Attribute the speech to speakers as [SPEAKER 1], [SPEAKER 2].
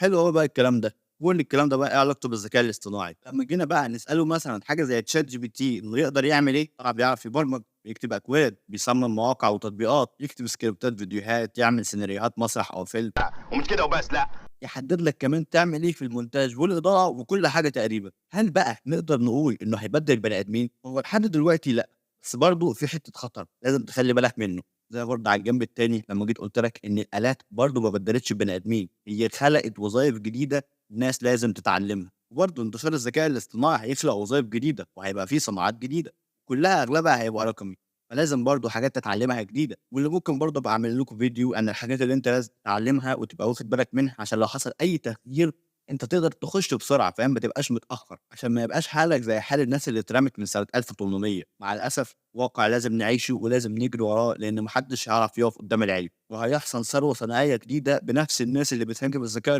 [SPEAKER 1] حلو أوي بقى الكلام ده. قُل لي الكلام ده بقى إيه علاقته بالذكاء الاصطناعي؟ لمّا جينا بقى نسأله مثلًا حاجة زي ChatGPT إنه يقدر يعمل إيه، طلع بيعرف يبرمج، بيكتب أكواد، بيصمم مواقع وتطبيقات، يكتب سكريبتات فيديوهات، يعمل سيناريوهات مسرح أو فيلم،
[SPEAKER 2] ومش كده وبس، لأ.
[SPEAKER 1] يحدد لك كمان تعمل إيه في المونتاج والإضاءة وكل حاجة تقريبًا. هل بقى نقدر نقول إنه هيبدل البني آدمين؟ هو لحد دلوقتي لأ، بس برضه في حتة خطر لازم تخلّي بالك منه. زي برضه على الجنب التاني لمّا جيت قُلت لك إن الآلات برضه ما بدلتش البني آدمين، هي خلقت وظايف جديدة ناس لازم تتعلمها. وبرضه انتشار الذكاء الاصطناعي هيخلق وظايف جديدة، وهيبقى في صناعات جديدة، كلها أغلبها هيبقى رقمي، فلازم برضه حاجات تتعلمها جديدة. واللي ممكن برضه أبقى أعمل لكم فيديو عن الحاجات اللي أنت لازم تتعلمها وتبقى واخد بالك منها، عشان لو حصل أي تغيير أنت تقدر تخش بسرعة فاهم، ما تبقاش متأخر، عشان ما يبقاش حالك زي حال الناس اللي اترمت من سنة 1800. مع الأسف واقع لازم نعيشه ولازم نجري وراه، لأن ما حدش هيعرف يقف قدام العلم، وهيحصل ثروة صناعية جديدة بنفس الناس اللي بتهاجم الذكاء